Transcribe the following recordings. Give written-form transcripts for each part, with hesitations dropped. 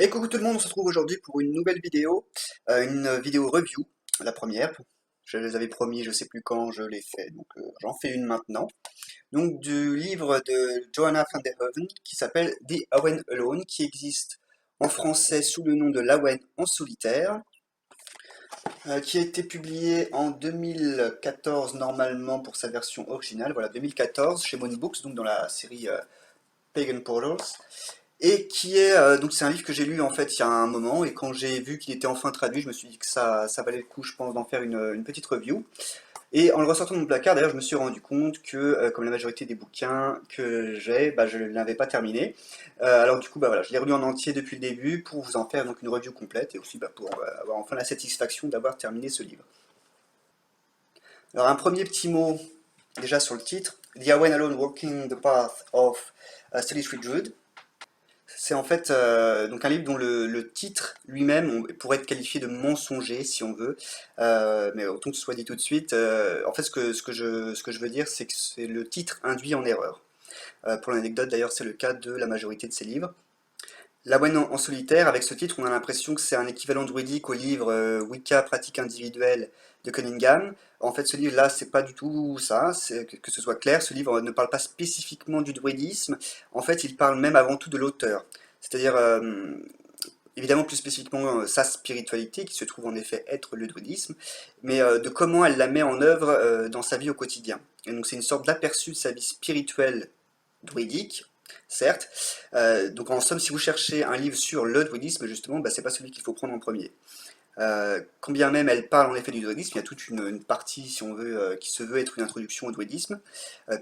Et coucou tout le monde, on se retrouve aujourd'hui pour une nouvelle vidéo, une vidéo review, la première. Je les avais promis, je sais plus quand je l'ai fait, donc j'en fais une maintenant. Donc du livre de Johanna van der Hoeven qui s'appelle The Awen Alone, qui existe en français sous le nom de L'Awen en solitaire, qui a été publié en 2014 normalement pour sa version originale, voilà 2014 chez Moon Books, donc dans la série Pagan Portals. Et qui est, donc c'est un livre que j'ai lu en fait il y a un moment, et quand j'ai vu qu'il était enfin traduit, je me suis dit que ça valait le coup, je pense, d'en faire une petite review. Et en le ressortant de mon placard, d'ailleurs, je me suis rendu compte que, comme la majorité des bouquins que j'ai, bah, je ne l'avais pas terminé. Alors du coup, bah, voilà, je l'ai relu en entier depuis le début pour vous en faire donc une review complète, et aussi bah, pour avoir enfin la satisfaction d'avoir terminé ce livre. Alors un premier petit mot déjà sur le titre, The Awen Alone Walking the Path of Sally Street Druid. C'est en fait donc un livre dont le titre lui-même pourrait être qualifié de mensonger si on veut. Mais autant que ce soit dit tout de suite, en fait ce que je veux dire, c'est que c'est le titre induit en erreur. Pour l'anecdote d'ailleurs, c'est le cas de la majorité de ces livres. La Moine en solitaire, avec ce titre, on a l'impression que c'est un équivalent druidique au livre Wicca, pratique individuelle de Cunningham. En fait, ce livre-là, c'est pas du tout ça, que ce soit clair, ce livre ne parle pas spécifiquement du druidisme, en fait, il parle même avant tout de l'auteur. C'est-à-dire, évidemment, plus spécifiquement, sa spiritualité, qui se trouve en effet être le druidisme, mais de comment elle la met en œuvre dans sa vie au quotidien. Et donc, c'est une sorte d'aperçu de sa vie spirituelle druidique, certes. Donc en somme, si vous cherchez un livre sur le druidisme, justement, bah, c'est pas celui qu'il faut prendre en premier. Quand bien même elle parle en effet du druidisme, il y a toute une partie, si on veut, qui se veut être une introduction au druidisme,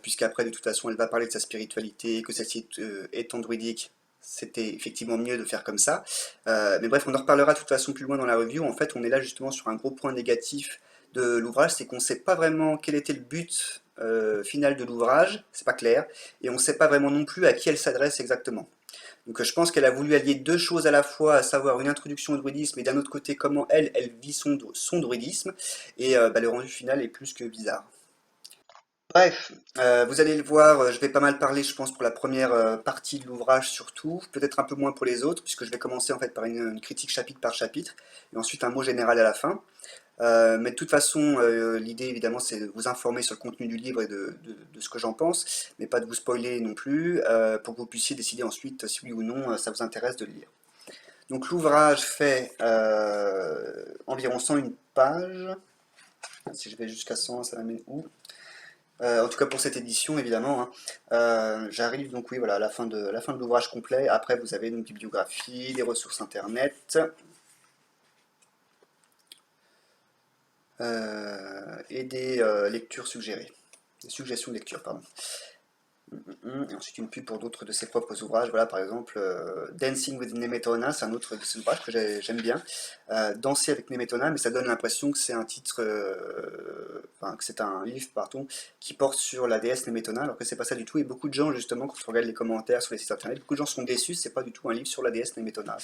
puisqu'après, de toute façon, elle va parler de sa spiritualité, que celle-ci étant druidique, c'était effectivement mieux de faire comme ça. Mais bref, on en reparlera de toute façon plus loin dans la review. En fait, on est là justement sur un gros point négatif de l'ouvrage, c'est qu'on ne sait pas vraiment quel était le but final de l'ouvrage, c'est pas clair, et on ne sait pas vraiment non plus à qui elle s'adresse exactement. Donc je pense qu'elle a voulu allier deux choses à la fois, à savoir une introduction au druidisme et d'un autre côté comment elle vit son druidisme, et bah, le rendu final est plus que bizarre. Bref, vous allez le voir, je vais pas mal parler, je pense, pour la première partie de l'ouvrage surtout, peut-être un peu moins pour les autres, puisque je vais commencer en fait par une critique chapitre par chapitre, et ensuite un mot général à la fin. Mais de toute façon, l'idée évidemment c'est de vous informer sur le contenu du livre et de ce que j'en pense, mais pas de vous spoiler non plus, pour que vous puissiez décider ensuite si oui ou non ça vous intéresse de le lire. Donc l'ouvrage fait environ 101 pages. Si je vais jusqu'à 100, ça m'amène où? En tout cas pour cette édition évidemment, hein. J'arrive donc oui voilà à la fin de l'ouvrage complet. Après vous avez donc bibliographie, des ressources internet et des lectures suggérées, des suggestions de lecture pardon. Et ensuite une pub pour d'autres de ses propres ouvrages, voilà par exemple Dancing with Nemetona, c'est un autre de ses ouvrages que j'aime bien. Danser avec Nemetona, mais ça donne l'impression que c'est un titre, enfin que c'est un livre pardon, qui porte sur la déesse Nemetona, alors que c'est pas ça du tout. Et beaucoup de gens justement, quand on regarde les commentaires sur les sites internet, beaucoup de gens sont déçus, c'est pas du tout un livre sur la déesse Nemetona,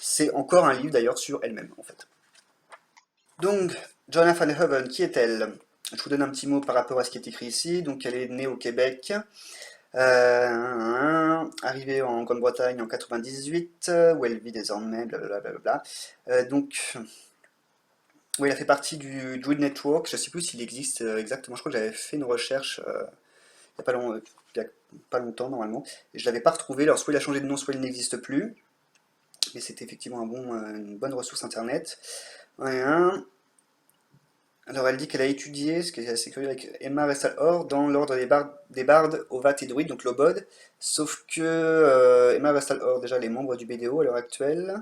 c'est encore un livre d'ailleurs sur elle-même en fait. Donc, Joanna van der Hoeven, qui est-elle? Je vous donne un petit mot par rapport à ce qui est écrit ici. Donc, elle est née au Québec, arrivée en Grande-Bretagne en 98, où elle vit désormais, blablabla. Donc, oui, elle a fait partie du Druid Network. Je ne sais plus s'il existe exactement. Je crois que j'avais fait une recherche il n'y a pas il y a pas longtemps, normalement. Et je ne l'avais pas retrouvé. Alors, soit il a changé de nom, soit il n'existe plus. Mais c'était effectivement une bonne ressource internet. Ouais, hein. Alors elle dit qu'elle a étudié, ce qui est assez curieux, avec Emma Vestal-Or dans l'ordre des bardes, Ovat et Druides, donc l'Obod. Sauf que Emma Vestal-Or, déjà, elle est membre du BDO à l'heure actuelle.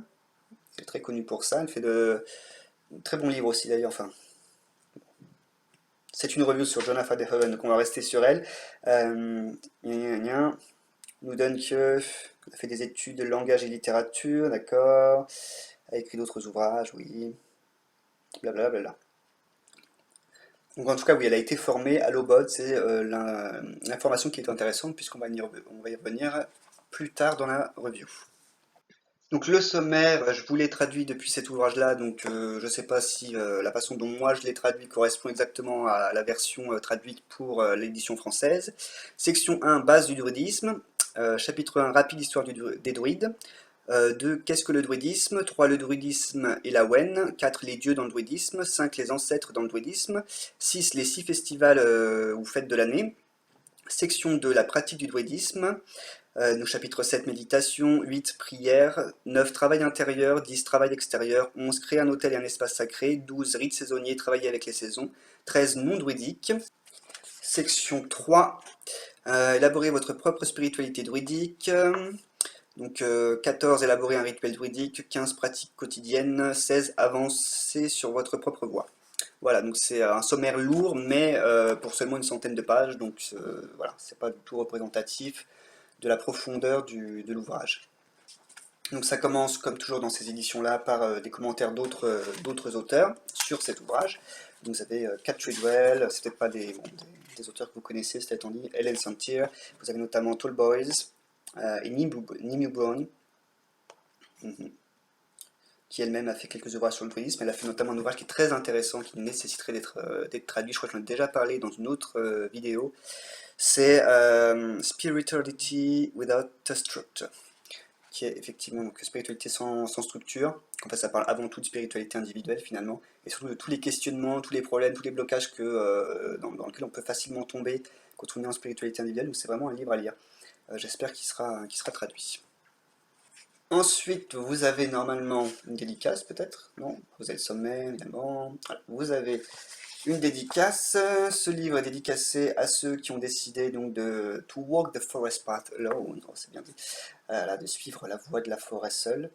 Elle est très connue pour ça. Elle fait de très bons livres aussi d'ailleurs. Enfin, c'est une review sur Joanna van der Hoeven, donc on va rester sur elle. Gna, gna, gna. Nous donne que elle a fait des études de langage et littérature, d'accord. Elle a écrit d'autres ouvrages, oui. Blablabla. Donc en tout cas, oui, elle a été formée à l'OBOD, c'est l'information qui est intéressante puisqu'on va on va y revenir plus tard dans la review. Donc le sommaire, je vous l'ai traduit depuis cet ouvrage-là, donc je ne sais pas si la façon dont moi je l'ai traduit correspond exactement à la version traduite pour l'édition française. Section 1, base du druidisme. Chapitre 1, rapide histoire des druides. 2. Qu'est-ce que le druidisme? 3. Le druidisme et la Wen. 4. Les dieux dans le druidisme. 5. Les ancêtres dans le druidisme. 6. Les 6 festivals ou fêtes de l'année. Section 2. La pratique du druidisme. Donc chapitre 7, méditation. 8, prière. 9, travail intérieur. 10, travail extérieur. 11, créer un hôtel et un espace sacré. 12, rites saisonniers, travailler avec les saisons. 13, non druidique. Section 3, élaborer votre propre spiritualité druidique. Donc 14, élaborer un rituel druidique. 15, pratiques quotidiennes. 16, avancer sur votre propre voie. Voilà, donc c'est un sommaire lourd, mais pour seulement une centaine de pages, donc voilà, c'est pas du tout représentatif de la profondeur de l'ouvrage. Donc ça commence, comme toujours dans ces éditions-là, par des commentaires d'autres auteurs sur cet ouvrage. Donc vous avez Cat Treadwell, c'est peut-être pas des auteurs que vous connaissez, c'est étant dit, Ellen Santier, vous avez notamment Tall Boys et Nimi Brown, qui elle-même a fait quelques ouvrages sur le druidisme. Elle a fait notamment un ouvrage qui est très intéressant, qui nécessiterait d'être traduit, je crois que j'en ai déjà parlé dans une autre vidéo. C'est Spirituality Without a Structure, qui est effectivement donc, spiritualité sans structure. En fait, ça parle avant tout de spiritualité individuelle finalement, et surtout de tous les questionnements, tous les problèmes, tous les blocages dans lesquels on peut facilement tomber quand on est en spiritualité individuelle. Donc c'est vraiment un livre à lire. J'espère qu'il sera traduit. Ensuite, vous avez normalement une dédicace peut-être, non? Vous avez le sommet évidemment. Voilà. Vous avez une dédicace. Ce livre est dédicacé à ceux qui ont décidé donc de to walk the forest path alone, oh, c'est bien dit, de suivre la voie de la forêt seule.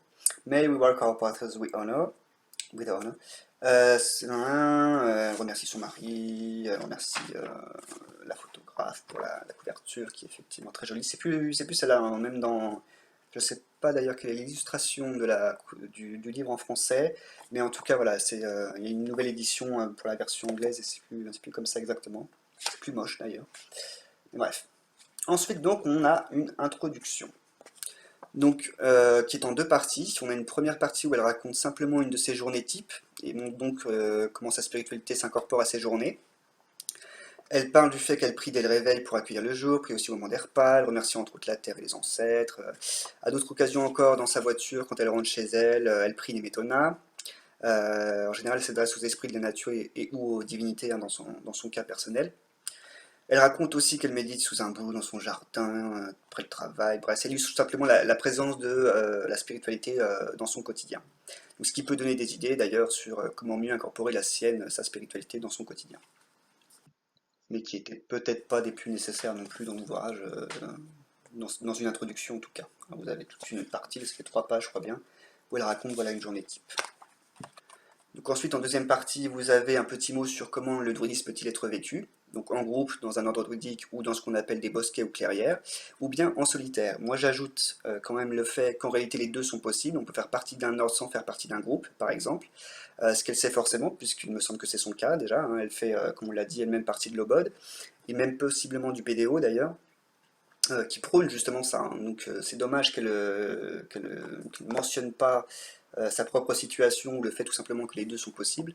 May we walk our paths with honor. Remercie son mari, remercie la photographe pour la couverture qui est effectivement très jolie. C'est plus celle-là, hein, même dans. Je ne sais pas d'ailleurs quelle est l'illustration du livre en français, mais en tout cas, voilà, il y a une nouvelle édition pour la version anglaise et c'est plus comme ça exactement. C'est plus moche d'ailleurs. Bref. Ensuite, donc, on a une introduction. Donc, qui est en deux parties. On a une première partie où elle raconte simplement une de ses journées types, et montre donc comment sa spiritualité s'incorpore à ses journées. Elle parle du fait qu'elle prie dès le réveil pour accueillir le jour, prie aussi au moment des repas, elle remercie entre autres la terre et les ancêtres. À d'autres occasions encore, dans sa voiture, quand elle rentre chez elle, elle prie les métonas. En général, elle s'adresse aux esprits de la nature et ou aux divinités, hein, dans son cas personnel. Elle raconte aussi qu'elle médite sous un bouleau dans son jardin, après le travail. Bref, elle illustre tout simplement la présence de la spiritualité dans son quotidien. Donc, ce qui peut donner des idées d'ailleurs sur comment mieux incorporer sa spiritualité dans son quotidien. Mais qui n'étaient peut-être pas des plus nécessaires non plus dans l'ouvrage, dans une introduction en tout cas. Alors, vous avez toute une partie, ça fait 3 pages je crois bien, où elle raconte voilà, une journée type. Donc ensuite, en deuxième partie, vous avez un petit mot sur comment le druidisme peut-il être vécu, donc en groupe, dans un ordre druidique, ou dans ce qu'on appelle des bosquets ou clairières, ou bien en solitaire. Moi j'ajoute quand même le fait qu'en réalité les deux sont possibles, on peut faire partie d'un ordre sans faire partie d'un groupe, par exemple, ce qu'elle sait forcément, puisqu'il me semble que c'est son cas déjà, hein. Elle fait, comme on l'a dit, elle-même partie de l'Obod, et même possiblement du BDO d'ailleurs, qui prône justement ça, hein. Donc c'est dommage qu'elle ne mentionne pas sa propre situation ou le fait tout simplement que les deux sont possibles,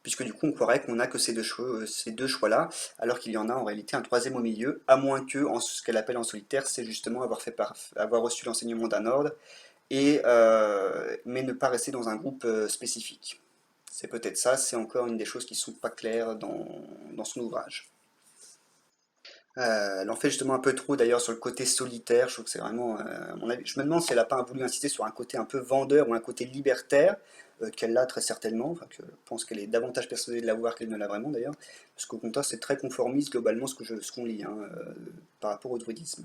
puisque du coup on croirait qu'on n'a que ces deux choix-là, alors qu'il y en a en réalité un troisième au milieu, à moins que ce qu'elle appelle en solitaire, c'est justement avoir reçu l'enseignement d'un ordre, mais ne pas rester dans un groupe spécifique. C'est peut-être ça, c'est encore une des choses qui ne sont pas claires dans son ouvrage. Elle en fait justement un peu trop d'ailleurs sur le côté solitaire, je trouve que c'est vraiment, à mon avis, je me demande si elle n'a pas voulu insister sur un côté un peu vendeur ou un côté libertaire, qu'elle l'a très certainement, enfin que je pense qu'elle est davantage persuadée de l'avoir qu'elle ne l'a vraiment d'ailleurs, parce qu'au contraire c'est très conformiste globalement ce qu'on lit, hein, par rapport au druidisme.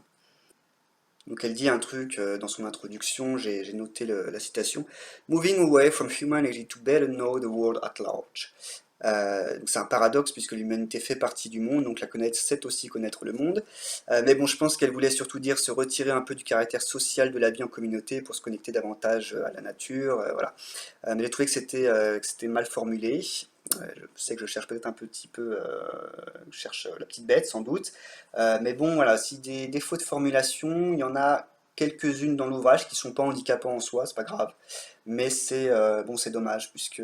Donc elle dit un truc dans son introduction, j'ai noté la citation: Moving away from humanity to better know the world at large. Donc c'est un paradoxe puisque l'humanité fait partie du monde, donc la connaître c'est aussi connaître le monde. Mais bon, je pense qu'elle voulait surtout dire se retirer un peu du caractère social de la vie en communauté pour se connecter davantage à la nature, voilà. Mais j'ai trouvé que c'était mal formulé. Je sais que je cherche peut-être un petit peu, je cherche la petite bête sans doute. Mais bon, voilà, si des défauts de formulation, il y en a quelques-unes dans l'ouvrage qui sont pas handicapants en soi, c'est pas grave. Mais c'est dommage, puisque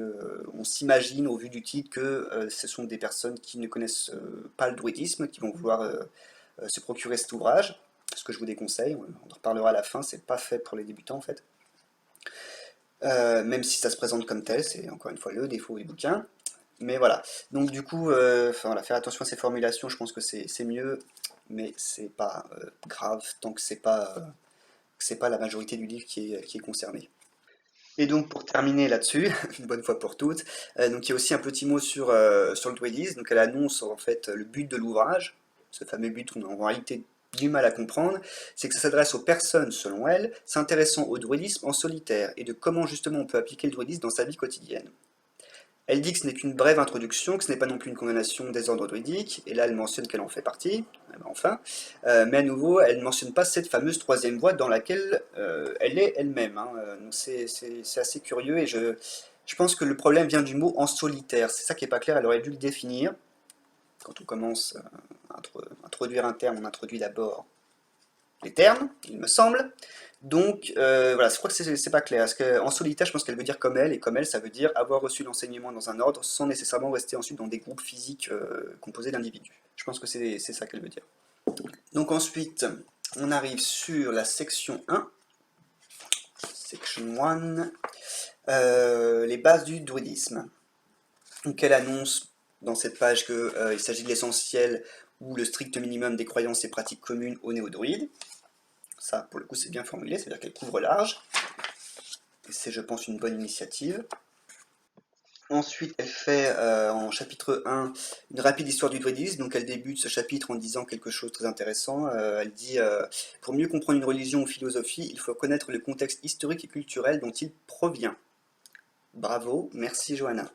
on s'imagine au vu du titre que ce sont des personnes qui ne connaissent pas le druidisme, qui vont vouloir se procurer cet ouvrage. ce que je vous déconseille, on en reparlera à la fin, c'est pas fait pour les débutants en fait. Même si ça se présente comme tel, c'est encore une fois le défaut du bouquin. Mais voilà, donc du coup, voilà, faire attention à ces formulations, je pense que c'est mieux, mais c'est pas grave tant que c'est pas la majorité du livre qui est concernée. Et donc pour terminer là-dessus, une bonne fois pour toutes, donc il y a aussi un petit mot sur le druidisme, donc elle annonce en fait le but de l'ouvrage, ce fameux but qu'on a en réalité du mal à comprendre, c'est que ça s'adresse aux personnes, selon elle, s'intéressant au druidisme en solitaire et de comment justement on peut appliquer le druidisme dans sa vie quotidienne. Elle dit que ce n'est qu'une brève introduction, que ce n'est pas non plus une condamnation des ordres druidiques, et là elle mentionne qu'elle en fait partie, enfin, mais à nouveau elle ne mentionne pas cette fameuse troisième voie dans laquelle elle est elle-même, hein. Donc c'est assez curieux, et je pense que le problème vient du mot en solitaire, c'est ça qui n'est pas clair, elle aurait dû le définir. Quand on commence à introduire un terme, on introduit d'abord les termes, il me semble. Donc voilà, je crois que c'est pas clair. Parce qu'en solitaire, je pense qu'elle veut dire comme elle, et comme elle, ça veut dire avoir reçu l'enseignement dans un ordre sans nécessairement rester ensuite dans des groupes physiques composés d'individus. Je pense que c'est ça qu'elle veut dire. Donc ensuite, on arrive sur la section 1, section 1, les bases du druidisme. Donc elle annonce dans cette page qu'il s'agit de l'essentiel ou le strict minimum des croyances et pratiques communes aux néo-druides. Ça, pour le coup, c'est bien formulé, c'est-à-dire qu'elle couvre large. Et c'est, je pense, une bonne initiative. Ensuite, elle fait en chapitre 1 une rapide histoire du druidisme. Donc, elle débute ce chapitre en disant quelque chose de très intéressant. Elle dit pour mieux comprendre une religion ou philosophie, il faut connaître le contexte historique et culturel dont il provient. Bravo, merci Johanna.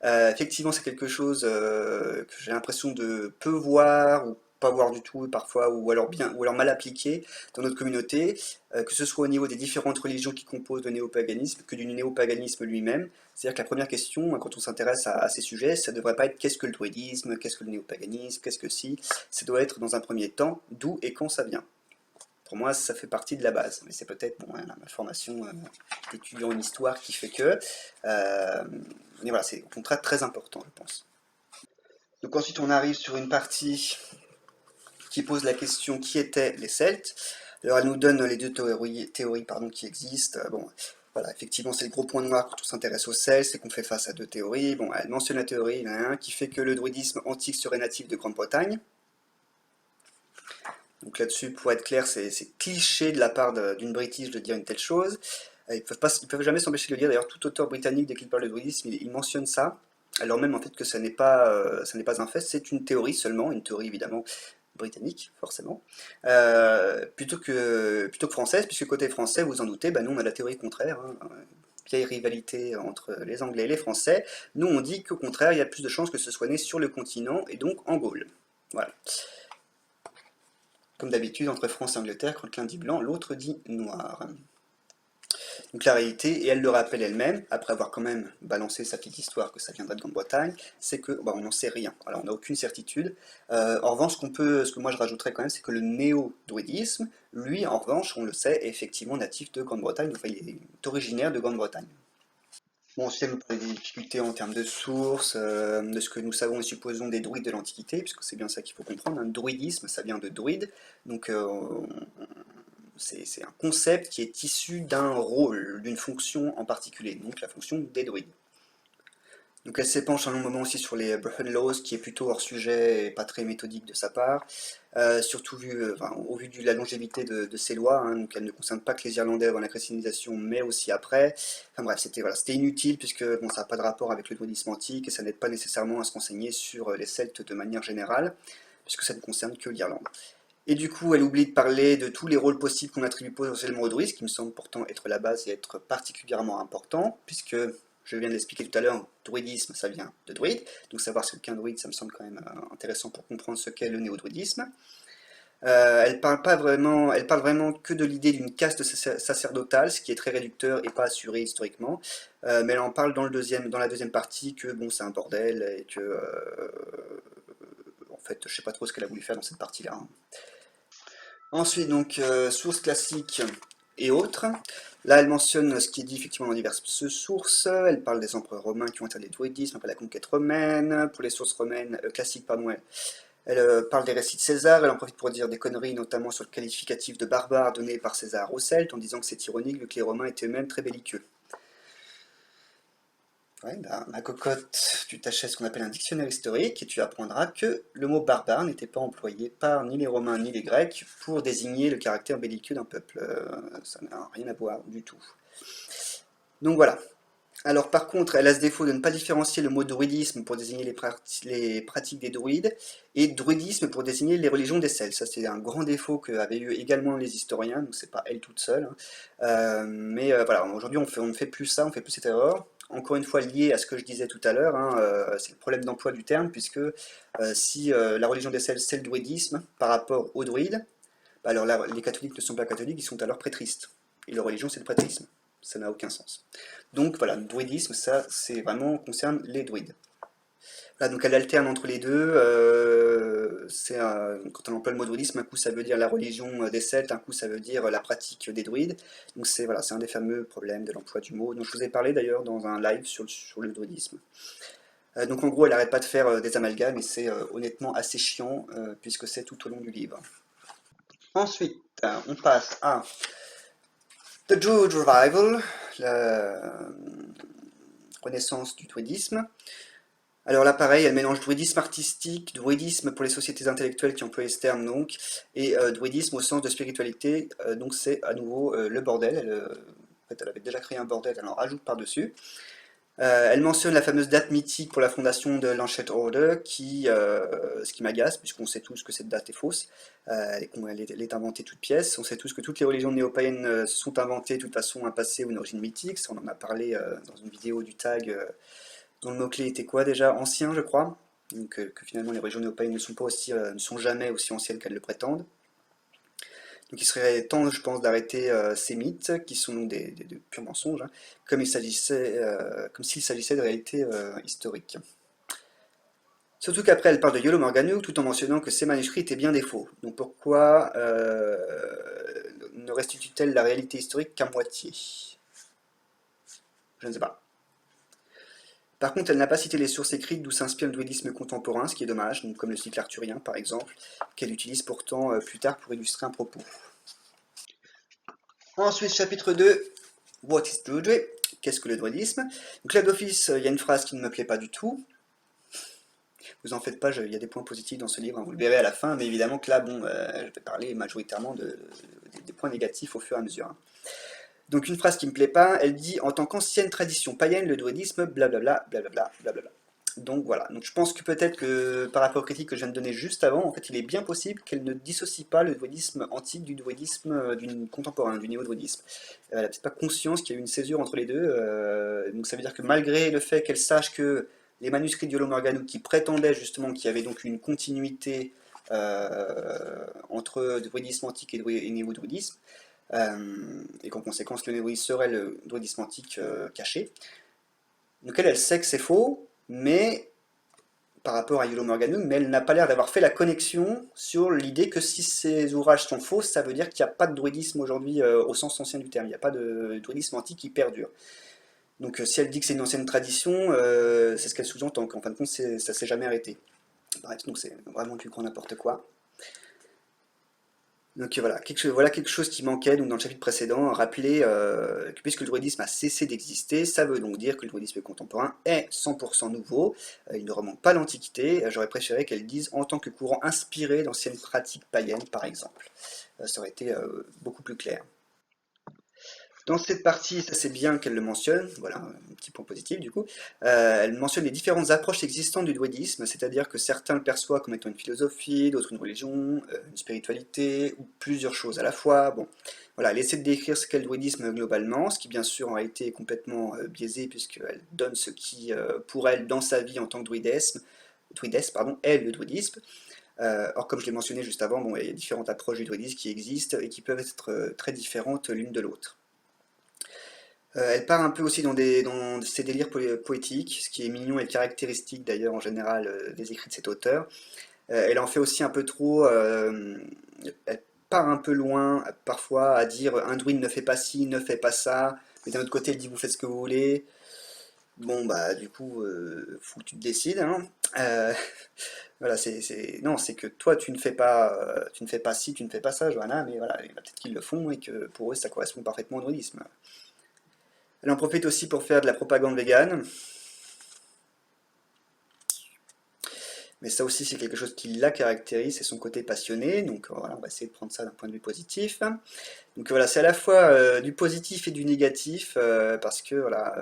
Effectivement, c'est quelque chose que j'ai l'impression de peu voir ou pas voir du tout parfois, ou alors bien, ou alors mal appliqué dans notre communauté, que ce soit au niveau des différentes religions qui composent le néopaganisme, que du néopaganisme lui-même. C'est-à-dire que la première question, quand on s'intéresse à ces sujets, ça ne devrait pas être qu'est-ce que le druidisme, qu'est-ce que le néopaganisme, qu'est-ce que si. Ça doit être dans un premier temps d'où et quand ça vient. Pour moi, ça fait partie de la base, mais c'est peut-être bon, ma formation d'étudiant en histoire qui fait que. Mais voilà, c'est au contraire très important, je pense. Donc ensuite, on arrive sur une partie qui pose la question qui étaient les Celtes. Alors, elle nous donne les deux théories pardon, qui existent. Bon, voilà, effectivement, c'est le gros point noir quand on s'intéresse aux Celtes, c'est qu'on fait face à deux théories. Bon, elle mentionne la théorie, il y en a un qui fait que le druidisme antique serait natif de Grande-Bretagne. Donc là-dessus, pour être clair, c'est cliché de la part d'une British de dire une telle chose. Ils peuvent jamais s'empêcher de le dire. D'ailleurs, tout auteur britannique, dès qu'il parle de druidisme, il mentionne ça. Alors même en fait que ça n'est pas un fait, c'est une théorie seulement, une théorie évidemment britannique, forcément, plutôt que française, puisque côté français, vous en doutez, bah, nous on a la théorie contraire, hein, vieille rivalité entre les Anglais et les Français. Nous on dit qu'au contraire, il y a plus de chances que ce soit né sur le continent et donc en Gaule. Voilà. Comme d'habitude, entre France et Angleterre, quand l'un dit blanc, l'autre dit noir. Donc la réalité, et elle le rappelle elle-même, après avoir quand même balancé sa petite histoire que ça viendrait de Grande-Bretagne, c'est que bah, on n'en sait rien. Alors on n'a aucune certitude. En revanche, ce que moi je rajouterais quand même, c'est que le néo-druidisme, lui, en revanche, on le sait, est effectivement natif de Grande-Bretagne, enfin il est originaire de Grande-Bretagne. Bon, ensuite, elle nous parle des difficultés en termes de sources, de ce que nous savons et supposons des druides de l'Antiquité, puisque c'est bien ça qu'il faut comprendre. Un druidisme, ça vient de druide, donc c'est un concept qui est issu d'un rôle, d'une fonction en particulier, donc la fonction des druides. Donc elle s'épanche un long moment aussi sur les Brehon Laws, qui est plutôt hors sujet et pas très méthodique de sa part, surtout au vu de la longévité de ces lois, hein, donc elles ne concernent pas que les Irlandais avant la christianisation, mais aussi après. Enfin bref, c'était inutile puisque bon, ça n'a pas de rapport avec le druidisme antique et ça n'aide pas nécessairement à se renseigner sur les Celtes de manière générale, puisque ça ne concerne que l'Irlande. Et du coup, elle oublie de parler de tous les rôles possibles qu'on attribue potentiellement au druide, ce qui me semble pourtant être la base et être particulièrement important, puisque, je viens de l'expliquer tout à l'heure, druidisme, ça vient de druide, donc savoir ce qu'est un druide, ça me semble quand même intéressant pour comprendre ce qu'est le néo-druidisme. Elle parle vraiment que de l'idée d'une caste sacerdotale, ce qui est très réducteur et pas assuré historiquement, mais elle en parle dans la deuxième partie que bon, c'est un bordel et que, en fait, je sais pas trop ce qu'elle a voulu faire dans cette partie-là, hein. Ensuite, donc, sources classiques et autres. Là, elle mentionne ce qui est dit effectivement dans diverses sources. Elle parle des empereurs romains qui ont interdit le druidisme après la conquête romaine. Pour les sources romaines, classiques, pardon, Elle parle des récits de César, elle en profite pour dire des conneries, notamment sur le qualificatif de barbare donné par César aux Celtes, en disant que c'est ironique vu que les Romains étaient eux-mêmes très belliqueux. Ouais, bah, ma cocotte, tu t'achètes ce qu'on appelle un dictionnaire historique et tu apprendras que le mot barbare n'était pas employé par ni les Romains ni les Grecs pour désigner le caractère belliqueux d'un peuple. Ça n'a rien à voir du tout. Donc voilà. Alors par contre, elle a ce défaut de ne pas différencier le mot druidisme pour désigner les pratiques des druides et druidisme pour désigner les religions des Celtes. Ça c'est un grand défaut qu'avaient eu également les historiens, donc c'est pas elle toute seule, hein. Voilà, aujourd'hui on ne fait plus ça, on fait plus cette erreur. Encore une fois lié à ce que je disais tout à l'heure, hein, c'est le problème d'emploi du terme, puisque si la religion des Celtes c'est le druidisme par rapport aux druides, bah alors là, les catholiques ne sont pas catholiques, ils sont alors prêtristes. Et leur religion c'est le prêtrisme. Ça n'a aucun sens. Donc voilà, le druidisme, ça, c'est vraiment concerne les druides. Là, donc elle alterne entre les deux. Quand on emploie le mot druidisme, un coup ça veut dire la religion des Celtes, un coup ça veut dire la pratique des druides. Donc c'est voilà, c'est un des fameux problèmes de l'emploi du mot, dont je vous ai parlé d'ailleurs dans un live sur le druidisme. Donc en gros, elle n'arrête pas de faire des amalgames et c'est honnêtement assez chiant puisque c'est tout au long du livre. Ensuite, on passe à The Druid Revival, la renaissance du druidisme. Alors là, pareil, elle mélange druidisme artistique, druidisme pour les sociétés intellectuelles qui emploient ce terme, donc, et druidisme au sens de spiritualité. Donc c'est à nouveau le bordel. En fait, elle avait déjà créé un bordel, elle en rajoute par-dessus. Elle mentionne la fameuse date mythique pour la fondation de l'Ancient Order, ce qui m'agace, puisqu'on sait tous que cette date est fausse. Elle est inventée toute pièce. On sait tous que toutes les religions néo-païennes se sont inventées de toute façon un passé ou une origine mythique. Ça, on en a parlé dans une vidéo du tag dont le mot-clé était quoi déjà? Ancien, je crois. Donc que finalement les religions néo-païennes ne sont jamais aussi anciennes qu'elles le prétendent. Donc il serait temps, je pense, d'arrêter ces mythes, qui sont des purs mensonges, hein, comme s'il s'agissait de réalités historiques. Surtout qu'après, elle parle de Iolo Morganwg, tout en mentionnant que ces manuscrits étaient bien des faux. Donc pourquoi ne restitue-t-elle la réalité historique qu'à moitié? Je ne sais pas. Par contre, elle n'a pas cité les sources écrites d'où s'inspire le druidisme contemporain, ce qui est dommage, donc comme le cycle arthurien par exemple, qu'elle utilise pourtant plus tard pour illustrer un propos. Ensuite, chapitre 2, What is Druidry? Qu'est-ce que le druidisme? Donc là d'office, il y a une phrase qui ne me plaît pas du tout. Vous en faites pas, il y a des points positifs dans ce livre, hein, vous le verrez à la fin, mais évidemment que là, bon, je vais parler majoritairement des points négatifs au fur et à mesure, hein. Donc une phrase qui me plaît pas, elle dit en tant qu'ancienne tradition païenne, le druidisme, blablabla, blablabla, blablabla. Donc voilà, donc je pense que peut-être que par rapport aux critiques que je viens de donner juste avant, en fait il est bien possible qu'elle ne dissocie pas le druidisme antique du druidisme contemporain, du néo-druidisme. Elle n'a peut-être pas conscience qu'il y a eu une césure entre les deux, donc ça veut dire que malgré le fait qu'elle sache que les manuscrits de Iolo Morganwg qui prétendaient justement qu'il y avait donc une continuité entre druidisme antique et néo-druidisme, et qu'en conséquence le néo-druidisme serait le druidisme antique caché. Donc elle sait que c'est faux, mais par rapport à Iolo Morganwg, mais elle n'a pas l'air d'avoir fait la connexion sur l'idée que si ces ouvrages sont faux, ça veut dire qu'il n'y a pas de druidisme aujourd'hui au sens ancien du terme, il n'y a pas de druidisme antique qui perdure. Donc si elle dit que c'est une ancienne tradition, c'est ce qu'elle sous-entend, qu'en fin de compte ça ne s'est jamais arrêté. Bref, donc c'est vraiment du grand n'importe quoi. Donc voilà quelque chose qui manquait donc dans le chapitre précédent, rappeler que puisque le druidisme a cessé d'exister, ça veut donc dire que le druidisme contemporain est 100% nouveau, il ne remonte pas à l'Antiquité, j'aurais préféré qu'elle dise en tant que courant inspiré d'anciennes pratiques païennes par exemple. Ça aurait été beaucoup plus clair. Dans cette partie, ça c'est bien qu'elle le mentionne, voilà un petit point positif du coup. Elle mentionne les différentes approches existantes du druidisme, c'est-à-dire que certains le perçoivent comme étant une philosophie, d'autres une religion, une spiritualité, ou plusieurs choses à la fois. Bon, voilà, elle essaie de décrire ce qu'est le druidisme globalement, ce qui bien sûr en réalité est complètement biaisé, puisqu'elle donne ce qui, pour elle, dans sa vie en tant que druidesse, pardon, est le druidisme. Or, comme je l'ai mentionné juste avant, bon, il y a différentes approches du druidisme qui existent et qui peuvent être très différentes l'une de l'autre. Elle part un peu aussi dans ses délires poétiques, ce qui est mignon et caractéristique d'ailleurs en général des écrits de cet auteur. Elle en fait aussi un peu trop, elle part un peu loin parfois à dire un druide ne fait pas ci, ne fait pas ça, mais d'un autre côté elle dit vous faites ce que vous voulez. Bon, bah, du coup, faut que tu te décides, hein. Euh, voilà, non, c'est que toi, tu ne fais pas ci, tu ne fais pas ça, Johanna, mais voilà, il y en a peut-être qu'ils le font et que pour eux, ça correspond parfaitement au druidisme. Elle en profite aussi pour faire de la propagande végane, mais ça aussi, c'est quelque chose qui la caractérise, c'est son côté passionné, donc voilà, on va essayer de prendre ça d'un point de vue positif. Donc voilà, c'est à la fois du positif et du négatif, parce que voilà,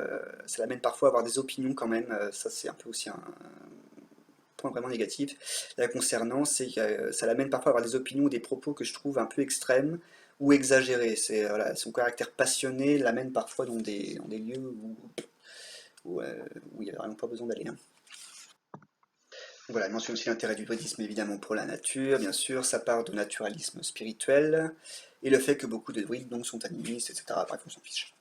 ça l'amène parfois à avoir des opinions quand même, ça c'est un peu aussi un point vraiment négatif là, concernant, c'est que ça l'amène parfois à avoir des opinions ou des propos que je trouve un peu extrêmes ou exagérés. C'est, voilà, son caractère passionné l'amène parfois dans des lieux où il n'y a vraiment pas besoin d'aller, hein. Voilà, elle mentionne aussi l'intérêt du bouddhisme évidemment pour la nature, bien sûr, sa part de naturalisme spirituel, et le fait que beaucoup de druides donc sont animistes, etc. Bref, on s'en fiche.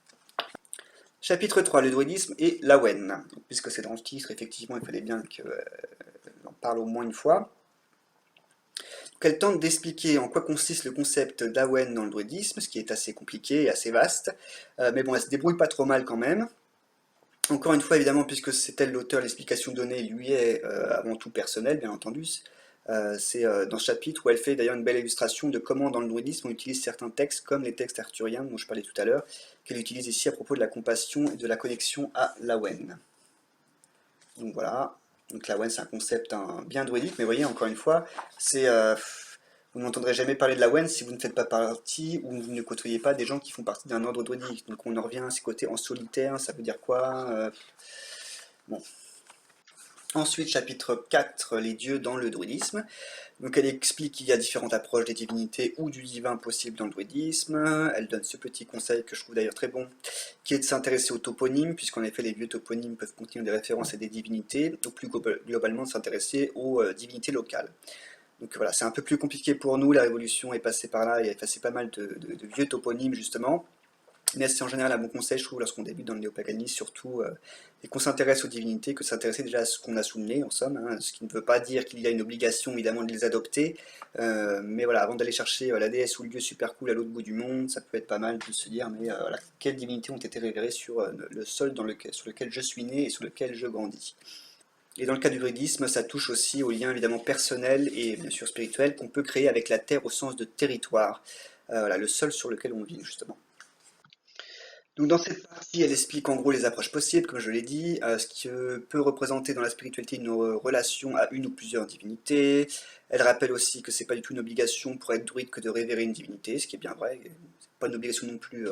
Chapitre 3, le druidisme et l'Awen. Donc, puisque c'est dans le titre, effectivement, il fallait bien qu'on en parle au moins une fois. Donc, elle tente d'expliquer en quoi consiste le concept d'Awen dans le druidisme, ce qui est assez compliqué et assez vaste, mais bon, elle se débrouille pas trop mal quand même. Encore une fois, évidemment, puisque c'est elle l'auteur, l'explication donnée lui est avant tout personnelle, bien entendu. C'est dans ce chapitre où elle fait d'ailleurs une belle illustration de comment dans le druidisme on utilise certains textes, comme les textes arthuriens dont je parlais tout à l'heure, qu'elle utilise ici à propos de la compassion et de la connexion à l'Awen. Donc voilà, donc l'Awen c'est un concept bien druidique, mais vous voyez, encore une fois, c'est vous n'entendrez jamais parler de l'Awen si vous ne faites pas partie ou vous ne côtoyez pas des gens qui font partie d'un ordre druidique. Donc on en revient à ces côtés en solitaire, ça veut dire quoi bon. Ensuite, chapitre 4, les dieux dans le druidisme. Donc elle explique qu'il y a différentes approches des divinités ou du divin possible dans le druidisme. Elle donne ce petit conseil que je trouve d'ailleurs très bon, qui est de s'intéresser aux toponymes, puisqu'en effet les vieux toponymes peuvent contenir des références à des divinités, ou plus globalement de s'intéresser aux divinités locales. Donc voilà, c'est un peu plus compliqué pour nous, la Révolution est passée par là et a effacé pas mal de vieux toponymes justement. Mais c'est en général un bon conseil, je trouve, lorsqu'on débute dans le néopaganisme, surtout, et qu'on s'intéresse aux divinités, que s'intéresser déjà à ce qu'on a sous le nez, en somme, hein, ce qui ne veut pas dire qu'il y a une obligation, évidemment, de les adopter, mais voilà, avant d'aller chercher la déesse ou le dieu super cool à l'autre bout du monde, ça peut être pas mal de se dire, mais voilà, quelles divinités ont été révérées sur le sol sur lequel je suis né et sur lequel je grandis. Et dans le cas du druidisme, ça touche aussi aux liens évidemment personnels et bien sûr spirituels qu'on peut créer avec la terre au sens de territoire, voilà, le sol sur lequel on vit, justement. Donc dans cette partie, elle explique en gros les approches possibles, comme je l'ai dit, ce qui peut représenter dans la spiritualité une relation à une ou plusieurs divinités. Elle rappelle aussi que c'est pas du tout une obligation pour être druide que de révérer une divinité, ce qui est bien vrai. C'est pas une obligation non plus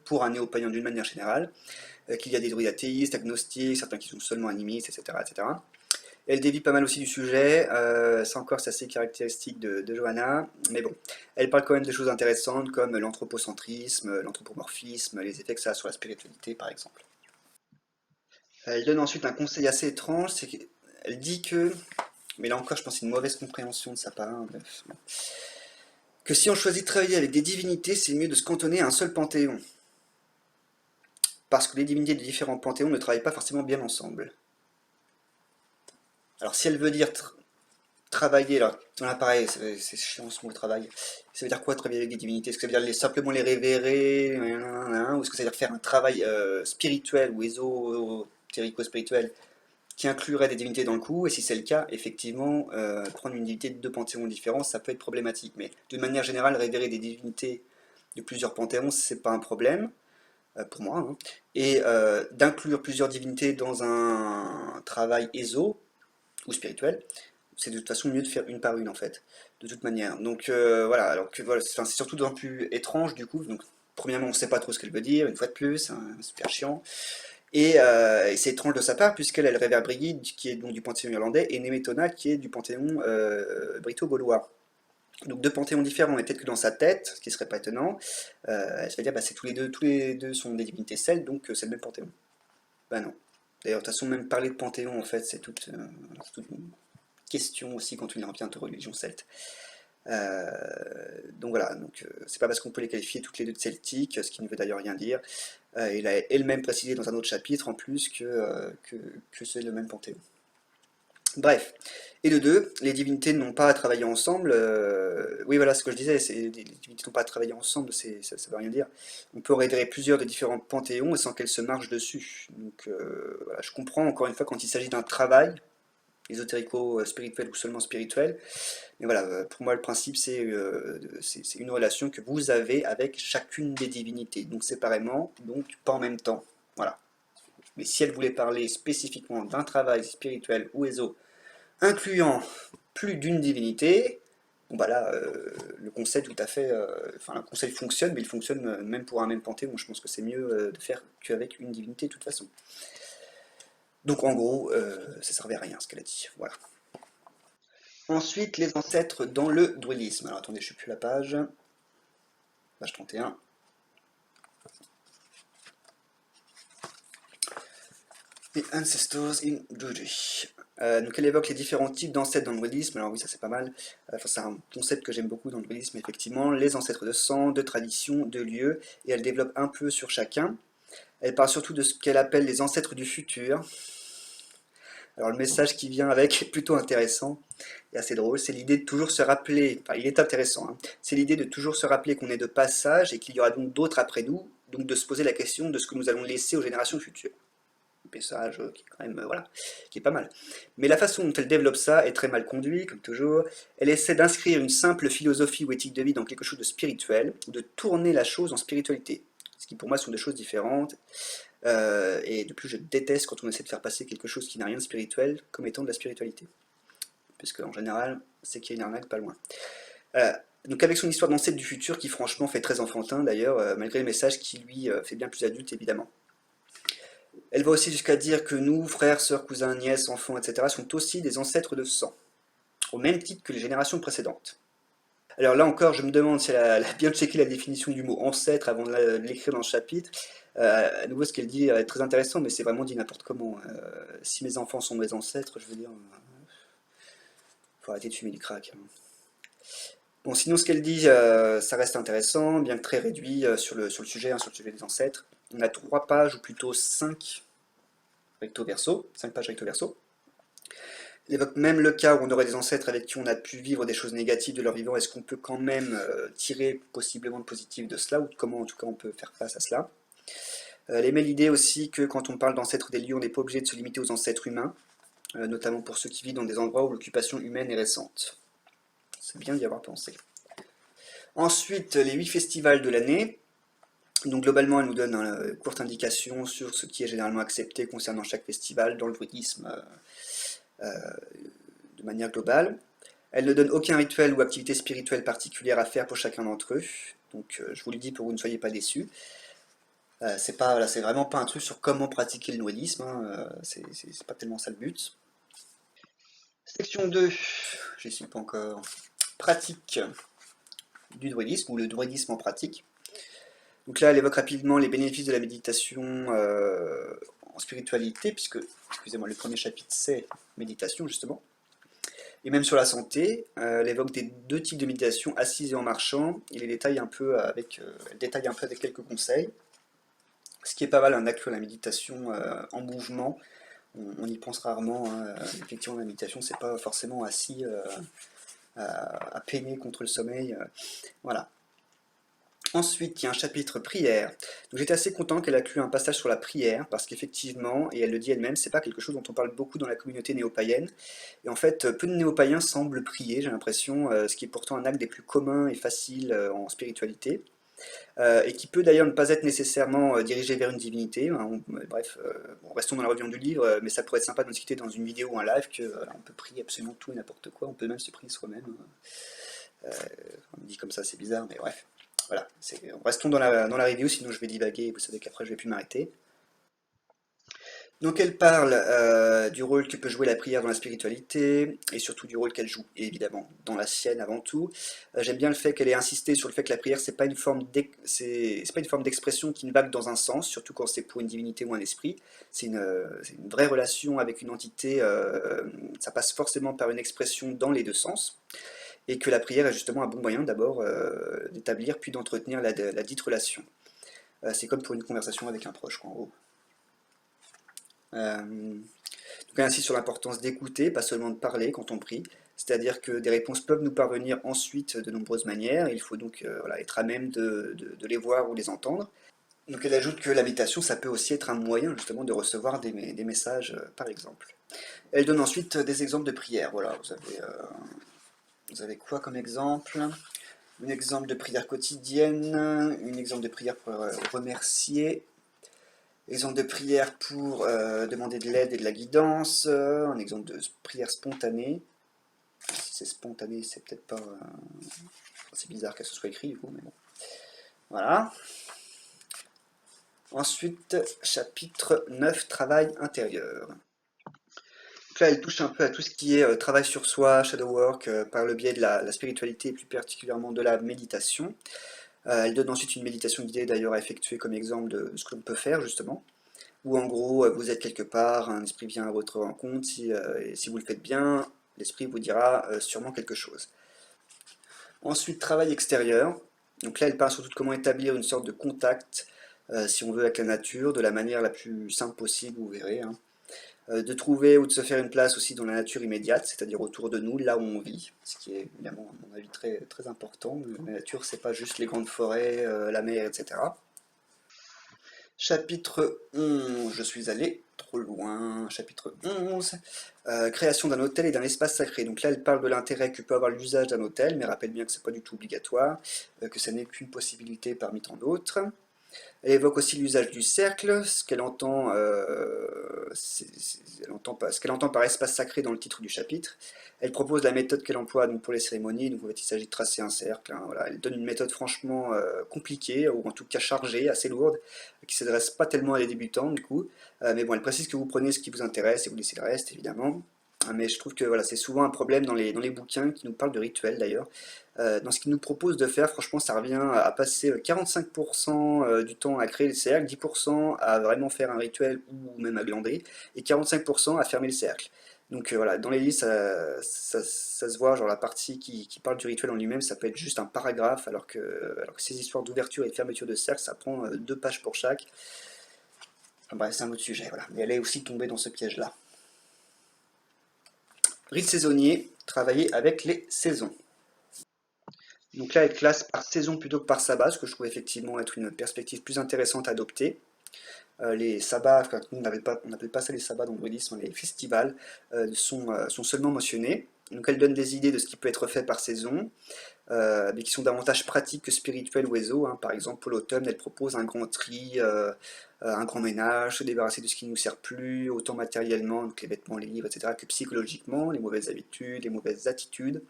pour un néo-païen d'une manière générale. Qu'il y a des druides athéistes, agnostiques, certains qui sont seulement animistes, etc., etc. Elle dévie pas mal aussi du sujet, ça encore c'est assez caractéristique de Johanna, mais bon, elle parle quand même de choses intéressantes comme l'anthropocentrisme, l'anthropomorphisme, les effets que ça a sur la spiritualité par exemple. Elle donne ensuite un conseil assez étrange, c'est qu'elle dit que, mais là encore je pense que c'est une mauvaise compréhension de sa part, hein, bref, bon, que si on choisit de travailler avec des divinités, c'est mieux de se cantonner à un seul panthéon, parce que les divinités de différents panthéons ne travaillent pas forcément bien ensemble. Alors si elle veut dire travailler, alors là pareil, c'est chiant ce mot travail. Ça veut dire quoi travailler avec des divinités? Est-ce que ça veut dire simplement les révérer, ou est-ce que ça veut dire faire un travail spirituel ou ésotérico-spirituel qui inclurait des divinités dans le coup? Et si c'est le cas, effectivement, prendre une divinité de deux panthéons différents, ça peut être problématique. Mais de manière générale, révérer des divinités de plusieurs panthéons, c'est pas un problème, pour moi, hein. Et d'inclure plusieurs divinités dans un travail éso ou spirituel, c'est de toute façon mieux de faire une par une en fait, de toute manière. Donc voilà, alors que voilà, c'est surtout d'un plus étrange du coup. Donc premièrement, on ne sait pas trop ce qu'elle veut dire, une fois de plus, hein, super chiant. Et c'est étrange de sa part puisqu'elle elle révère Brigid qui est donc du panthéon irlandais et Nemetona qui est du panthéon brito-gaulois. Donc deux panthéons différents, et peut-être que dans sa tête, ce qui serait pas étonnant, elle se va dire bah c'est tous les deux sont des divinités celtes, donc c'est le même panthéon. Bah non. D'ailleurs, de toute façon, même parler de panthéon, en fait, c'est toute une question aussi quand il en vient aux religions celtes. Donc voilà, donc c'est pas parce qu'on peut les qualifier toutes les deux de celtiques, ce qui ne veut d'ailleurs rien dire. Il a elle-même précisé dans un autre chapitre en plus que c'est le même panthéon. Bref. Et de deux, les divinités n'ont pas à travailler ensemble. Oui, voilà ce que je disais, les divinités n'ont pas à travailler ensemble, ça veut rien dire. On peut révéler plusieurs de différents panthéons et sans qu'elles se marchent dessus. Donc voilà, je comprends encore une fois quand il s'agit d'un travail, ésotérico-spirituel ou seulement spirituel. Mais voilà, pour moi le principe c'est une relation que vous avez avec chacune des divinités, donc séparément, donc pas en même temps. Voilà. Mais si elle voulait parler spécifiquement d'un travail spirituel ou éso, incluant plus d'une divinité, bon bah là, le conseil tout à fait, enfin le conseil fonctionne, mais il fonctionne même pour un même panthéon. Je pense que c'est mieux de faire qu'avec une divinité de toute façon. Donc en gros, ça servait à rien ce qu'elle a dit. Voilà. Ensuite, les ancêtres dans le druidisme. Alors attendez, je ne sais plus la page. Page 31. The Ancestors in Druidry. Donc elle évoque les différents types d'ancêtres dans le druidisme. Alors oui, ça c'est pas mal. Enfin, c'est un concept que j'aime beaucoup dans le druidisme, effectivement. Les ancêtres de sang, de tradition, de lieu. Et elle développe un peu sur chacun. Elle parle surtout de ce qu'elle appelle les ancêtres du futur. Alors le message qui vient avec est plutôt intéressant et assez drôle, c'est l'idée de toujours se rappeler, enfin il est intéressant, hein, c'est l'idée de toujours se rappeler qu'on est de passage et qu'il y aura donc d'autres après nous, donc de se poser la question de ce que nous allons laisser aux générations futures. Un message qui est quand même, voilà, qui est pas mal. Mais la façon dont elle développe ça est très mal conduite, comme toujours. Elle essaie d'inscrire une simple philosophie ou éthique de vie dans quelque chose de spirituel, ou de tourner la chose en spiritualité. Ce qui pour moi sont des choses différentes. Et de plus, je déteste quand on essaie de faire passer quelque chose qui n'a rien de spirituel comme étant de la spiritualité. Puisque en général, c'est qu'il y a une arnaque pas loin. Donc avec son histoire d'ancêtre du futur, qui franchement fait très enfantin d'ailleurs, malgré le message qui lui fait bien plus adulte évidemment. Elle va aussi jusqu'à dire que nous, frères, sœurs, cousins, nièces, enfants, etc., sont aussi des ancêtres de sang, au même titre que les générations précédentes. Alors là encore, je me demande si elle a bien checké la définition du mot ancêtre avant de l'écrire dans le chapitre. À nouveau, ce qu'elle dit est très intéressant, mais c'est vraiment dit n'importe comment. Si mes enfants sont mes ancêtres, je veux dire, faut arrêter de fumer du crack, hein. Bon, sinon, ce qu'elle dit, ça reste intéressant, bien que très réduit sur le sujet, hein, sur le sujet des ancêtres. On a 3 pages, ou plutôt 5 recto verso, 5 pages recto verso. Il évoque même le cas où on aurait des ancêtres avec qui on a pu vivre des choses négatives de leur vivant. Est-ce qu'on peut quand même tirer possiblement de positif de cela, ou comment en tout cas on peut faire face à cela? Elle émet l'idée aussi que quand on parle d'ancêtres des lieux, on n'est pas obligé de se limiter aux ancêtres humains, notamment pour ceux qui vivent dans des endroits où l'occupation humaine est récente. C'est bien d'y avoir pensé. Ensuite, les 8 festivals de l'année. Donc globalement, elle nous donne une courte indication sur ce qui est généralement accepté concernant chaque festival dans le druidisme de manière globale. Elle ne donne aucun rituel ou activité spirituelle particulière à faire pour chacun d'entre eux. Donc je vous le dis pour que vous ne soyez pas déçus. C'est pas, voilà, c'est vraiment pas un truc sur comment pratiquer le druidisme, hein, c'est pas tellement ça le but. Section 2, j'y suis pas encore. Pratique du druidisme, ou le druidisme en pratique. Donc là, elle évoque rapidement les bénéfices de la méditation en spiritualité, puisque, excusez-moi, le premier chapitre c'est méditation justement. Et même sur la santé, elle évoque des 2 types de méditation, assise et en marchant, et les détaille un peu elle détaille un peu avec quelques conseils. Ce qui est pas mal, un acte de la méditation en mouvement, on y pense rarement, hein. Effectivement, la méditation, c'est pas forcément assis à peiner contre le sommeil, voilà. Ensuite, il y a un chapitre prière. Donc j'étais assez content qu'elle inclue un passage sur la prière, parce qu'effectivement, et elle le dit elle-même, c'est pas quelque chose dont on parle beaucoup dans la communauté néo-païenne. Et en fait, peu de néo-païens semblent prier, j'ai l'impression, ce qui est pourtant un acte des plus communs et faciles en spiritualité. Et qui peut d'ailleurs ne pas être nécessairement dirigé vers une divinité, hein. Bref, bon, restons dans la revue du livre, mais ça pourrait être sympa de discuter dans une vidéo ou un live que on peut prier absolument tout et n'importe quoi, on peut même se prier soi-même. On me dit comme ça, c'est bizarre, mais bref. Voilà, restons dans la review, sinon je vais divaguer, et vous savez qu'après je vais plus m'arrêter. Donc elle parle du rôle que peut jouer la prière dans la spiritualité, et surtout du rôle qu'elle joue, évidemment, dans la sienne avant tout. J'aime bien le fait qu'elle ait insisté sur le fait que la prière, c'est pas une forme d'expression qui ne va que dans un sens, surtout quand c'est pour une divinité ou un esprit. C'est une vraie relation avec une entité, ça passe forcément par une expression dans les deux sens, et que la prière est justement un bon moyen d'abord d'établir puis d'entretenir la dite relation. C'est comme pour une conversation avec un proche, quoi, en gros. Donc Donc elle insiste sur l'importance d'écouter, pas seulement de parler quand on prie, c'est-à-dire que des réponses peuvent nous parvenir ensuite de nombreuses manières, il faut donc voilà, être à même de les voir ou les entendre. Donc elle ajoute que la méditation, ça peut aussi être un moyen justement de recevoir des messages, par exemple. Elle donne ensuite des exemples de prières. Voilà, vous avez quoi comme exemple? Un exemple de prière quotidienne, un exemple de prière pour remercier, exemple de prière pour demander de l'aide et de la guidance, un exemple de prière spontanée. Si c'est spontané, c'est peut-être pas... c'est bizarre que ce soit écrit du coup, mais bon. Voilà. Ensuite, chapitre 9, travail intérieur. Donc là, elle touche un peu à tout ce qui est travail sur soi, shadow work, par le biais de la spiritualité et plus particulièrement de la méditation. Elle donne ensuite une méditation guidée d'ailleurs à effectuer comme exemple de ce que l'on peut faire justement. Où en gros, vous êtes quelque part, un esprit vient à votre rencontre, et si vous le faites bien, l'esprit vous dira sûrement quelque chose. Ensuite, travail extérieur. Donc là, elle parle surtout de comment établir une sorte de contact, si on veut, avec la nature, de la manière la plus simple possible, vous verrez, hein. De trouver ou de se faire une place aussi dans la nature immédiate, c'est-à-dire autour de nous, là où on vit, ce qui est évidemment, à mon avis, très, très important. La nature, c'est pas juste les grandes forêts, la mer, etc. Chapitre 11, je suis allé trop loin. Chapitre 11, création d'un hôtel et d'un espace sacré. Donc là, elle parle de l'intérêt que peut avoir l'usage d'un hôtel, mais rappelle bien que c'est pas du tout obligatoire, que ça n'est qu'une possibilité parmi tant d'autres. Elle évoque aussi l'usage du cercle, ce qu'elle entend, ce qu'elle entend par espace sacré dans le titre du chapitre. Elle propose la méthode qu'elle emploie donc, pour les cérémonies, donc en fait il s'agit de tracer un cercle, hein, voilà. Elle donne une méthode franchement compliquée, ou en tout cas chargée, assez lourde, qui ne s'adresse pas tellement à des débutants du coup, mais bon, elle précise que vous prenez ce qui vous intéresse et vous laissez le reste évidemment. Mais je trouve que voilà, c'est souvent un problème dans les bouquins qui nous parlent de rituels d'ailleurs. Dans ce qu'il nous propose de faire, franchement, ça revient à passer 45% du temps à créer le cercle, 10% à vraiment faire un rituel ou même à glander, et 45% à fermer le cercle. Donc voilà, dans les livres, ça se voit, genre la partie qui parle du rituel en lui-même, ça peut être juste un paragraphe, alors que ces histoires d'ouverture et de fermeture de cercle, ça prend 2 pages pour chaque. Enfin, bref, c'est un autre sujet, voilà. Mais elle est aussi tombée dans ce piège-là. Rite saisonnier, travailler avec les saisons. Donc là, elle classe par saison plutôt que par sabbat, ce que je trouve effectivement être une perspective plus intéressante à adopter. Les sabbats, enfin, nous on n'appelle pas ça les sabbats dans le bouddhisme, les festivals sont seulement mentionnés. Donc elle donne des idées de ce qui peut être fait par saison, mais qui sont davantage pratiques que spirituels ou éso, hein. Par exemple, pour l'automne, elle propose un grand tri, un grand ménage, se débarrasser de ce qui ne nous sert plus, autant matériellement, donc les vêtements, les livres, etc., que psychologiquement, les mauvaises habitudes, les mauvaises attitudes.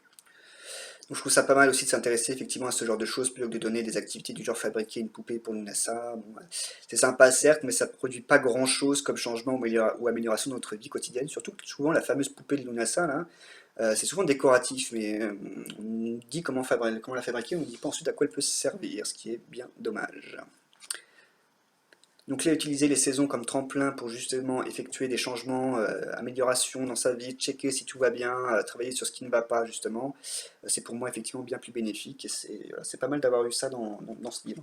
Donc je trouve ça pas mal aussi de s'intéresser effectivement à ce genre de choses plutôt que de donner des activités du genre fabriquer une poupée pour Lunasa. Bon, ouais. C'est sympa certes, mais ça produit pas grand chose comme changement ou amélioration de notre vie quotidienne. Surtout que souvent la fameuse poupée de Lunasa là, c'est souvent décoratif, mais on dit comment la fabriquer, on ne dit pas ensuite à quoi elle peut servir, ce qui est bien dommage. Donc là, utiliser les saisons comme tremplin pour justement effectuer des changements, améliorations dans sa vie, checker si tout va bien, travailler sur ce qui ne va pas justement, c'est pour moi effectivement bien plus bénéfique et c'est pas mal d'avoir eu ça dans ce livre.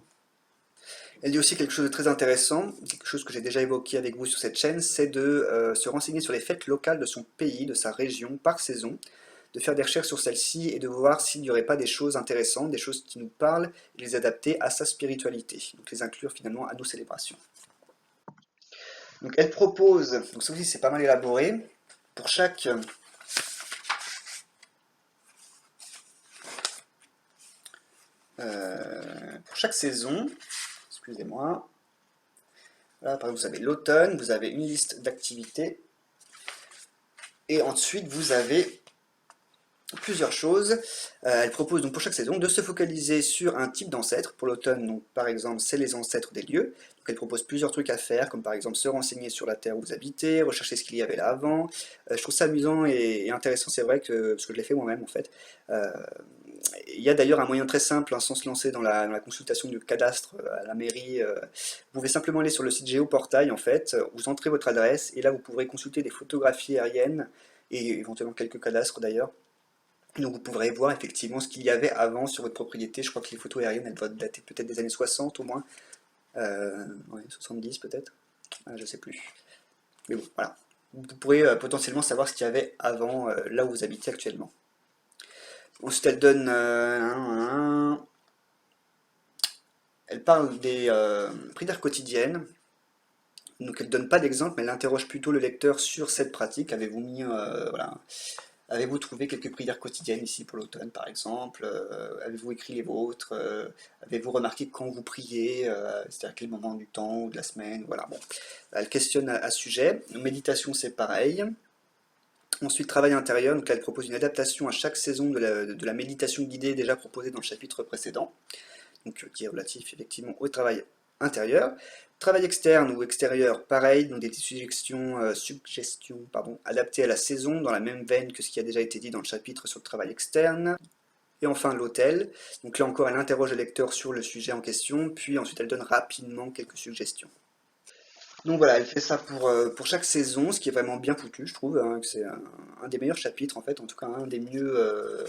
Elle dit aussi quelque chose de très intéressant, quelque chose que j'ai déjà évoqué avec vous sur cette chaîne, c'est de se renseigner sur les fêtes locales de son pays, de sa région, par saison, de faire des recherches sur celles-ci et de voir s'il n'y aurait pas des choses intéressantes, des choses qui nous parlent, et les adapter à sa spiritualité, donc les inclure finalement à nos célébrations. Donc elle propose, donc ça aussi c'est pas mal élaboré, pour chaque saison, excusez-moi, là par exemple vous avez l'automne, vous avez une liste d'activités, et ensuite vous avez plusieurs choses. Elle propose donc pour chaque saison de se focaliser sur un type d'ancêtre. Pour l'automne, donc par exemple, c'est les ancêtres des lieux. Donc elle propose plusieurs trucs à faire, comme par exemple se renseigner sur la terre où vous habitez, rechercher ce qu'il y avait là avant. Je trouve ça amusant et intéressant, c'est vrai, parce que je l'ai fait moi-même en fait. Euh, il y a d'ailleurs un moyen très simple, hein, sans se lancer dans la consultation du cadastre à la mairie. Vous pouvez simplement aller sur le site Géoportail en fait, vous entrez votre adresse et là vous pourrez consulter des photographies aériennes et éventuellement quelques cadastres d'ailleurs. Donc vous pourrez voir effectivement ce qu'il y avait avant sur votre propriété. Je crois que les photos aériennes, elles doivent dater peut-être des années 60 au moins. Ouais, 70 peut-être. Je sais plus. Mais bon, voilà. vous pourrez potentiellement savoir ce qu'il y avait avant là où vous habitez actuellement. Ensuite, elle donne elle parle des prières quotidiennes. Donc, elle ne donne pas d'exemple, mais elle interroge plutôt le lecteur sur cette pratique. Avez-vous mis, voilà, avez-vous trouvé quelques prières quotidiennes ici pour l'automne, par exemple? Avez-vous écrit les vôtres? Avez-vous remarqué quand vous priez? C'est-à-dire quel moment du temps ou de la semaine? Voilà, bon. Elle questionne à ce sujet. Méditation, c'est pareil. Ensuite, travail intérieur. Donc là, elle propose une adaptation à chaque saison de la méditation guidée déjà proposée dans le chapitre précédent, donc qui est relatif effectivement au travail intérieur. Travail externe ou extérieur, pareil, donc des suggestions pardon, adaptées à la saison, dans la même veine que ce qui a déjà été dit dans le chapitre sur le travail externe. Et enfin l'hôtel, donc là encore elle interroge le lecteur sur le sujet en question, puis ensuite elle donne rapidement quelques suggestions. Donc voilà, elle fait ça pour chaque saison, ce qui est vraiment bien foutu, je trouve, hein, que c'est un des meilleurs chapitres en fait, en tout cas un des mieux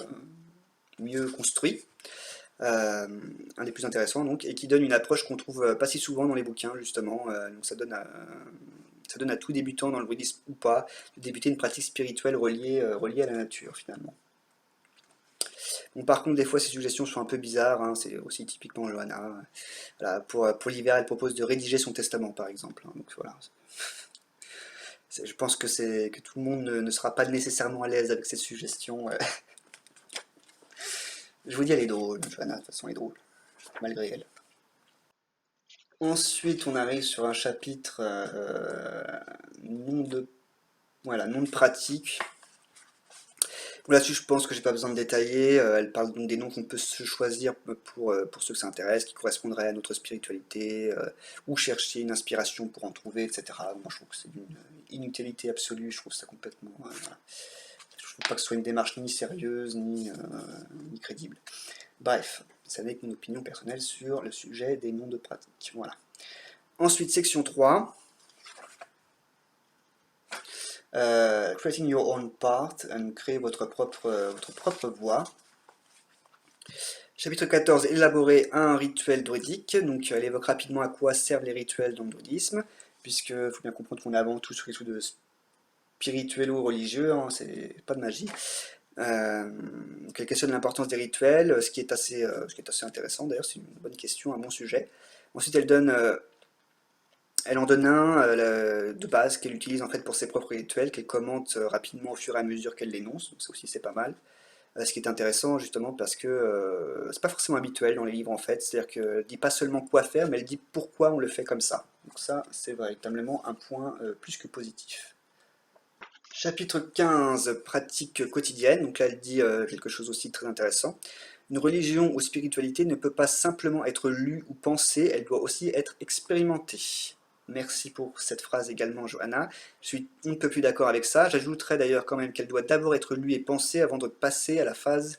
construits. Un des plus intéressants donc, et qui donne une approche qu'on trouve pas si souvent dans les bouquins justement. Donc ça donne à tout débutant dans le bouddhisme ou pas de débuter une pratique spirituelle reliée à la nature finalement. Bon, par contre, des fois, ces suggestions sont un peu bizarres, hein, c'est aussi typiquement Johanna. Voilà, pour l'hiver, elle propose de rédiger son testament, par exemple, hein, donc voilà. Je pense que tout le monde ne sera pas nécessairement à l'aise avec ces suggestions. Je vous dis, elle est drôle, Johanna, de toute façon, elle est drôle, malgré elle. Ensuite, on arrive sur un chapitre nom de, voilà, nom de pratique. Bon, là-dessus, je pense que j'ai pas besoin de détailler. Elle parle donc des noms qu'on peut se choisir pour ceux que ça intéresse, qui correspondraient à notre spiritualité, ou chercher une inspiration pour en trouver, etc. Moi, je trouve que c'est d'une inutilité absolue. Je trouve ça complètement. Voilà. Je trouve pas que ce soit une démarche ni sérieuse ni crédible. Bref, ça n'est que mon opinion personnelle sur le sujet des noms de pratique. Voilà. Ensuite, section 3. Creating your own path, créer votre propre voie. Chapitre 14, élaborer un rituel druidique. Donc, elle évoque rapidement à quoi servent les rituels dans le bouddhisme, puisque faut bien comprendre qu'on est avant tout sur les trucs de spirituelo-religieux, hein, c'est pas de magie. Elle questionne l'importance des rituels, ce qui est assez intéressant d'ailleurs, c'est une bonne question, un bon sujet. Ensuite, elle en donne un de base qu'elle utilise en fait pour ses propres rituels, qu'elle commente rapidement au fur et à mesure qu'elle l'énonce, donc ça aussi c'est pas mal. Ce qui est intéressant justement parce que c'est pas forcément habituel dans les livres en fait, c'est-à-dire qu'elle dit pas seulement quoi faire, mais elle dit pourquoi on le fait comme ça. Donc ça c'est véritablement un point plus que positif. Chapitre 15, pratique quotidienne, donc là elle dit quelque chose aussi de très intéressant. Une religion ou spiritualité ne peut pas simplement être lue ou pensée, elle doit aussi être expérimentée. Merci pour cette phrase également, Johanna. Je suis on ne peut plus d'accord avec ça. J'ajouterais d'ailleurs quand même qu'elle doit d'abord être lue et pensée avant de passer à la phase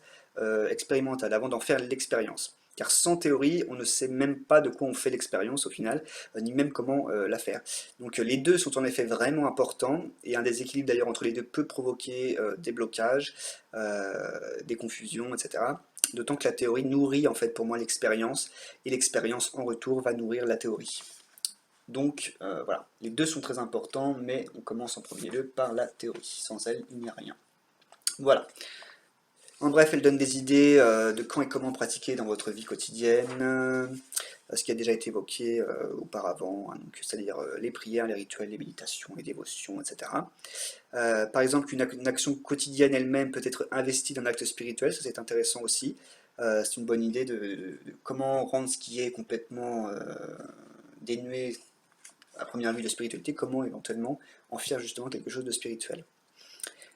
expérimentale, avant d'en faire l'expérience. Car sans théorie, on ne sait même pas de quoi on fait l'expérience au final, ni même comment la faire. Donc les deux sont en effet vraiment importants, et un déséquilibre d'ailleurs entre les deux peut provoquer des blocages, des confusions, etc. D'autant que la théorie nourrit en fait pour moi l'expérience, et l'expérience en retour va nourrir la théorie. Donc voilà, les deux sont très importants, mais on commence en premier lieu par la théorie. Sans elle, il n'y a rien. Voilà. En bref, elle donne des idées de quand et comment pratiquer dans votre vie quotidienne, ce qui a déjà été évoqué auparavant, hein, c'est-à-dire les prières, les rituels, les méditations, les dévotions, etc. Par exemple, une action quotidienne elle-même peut être investie dans un acte spirituel, ça c'est intéressant aussi. C'est une bonne idée de comment rendre ce qui est complètement dénué à première vue de spiritualité, comment éventuellement en faire justement quelque chose de spirituel.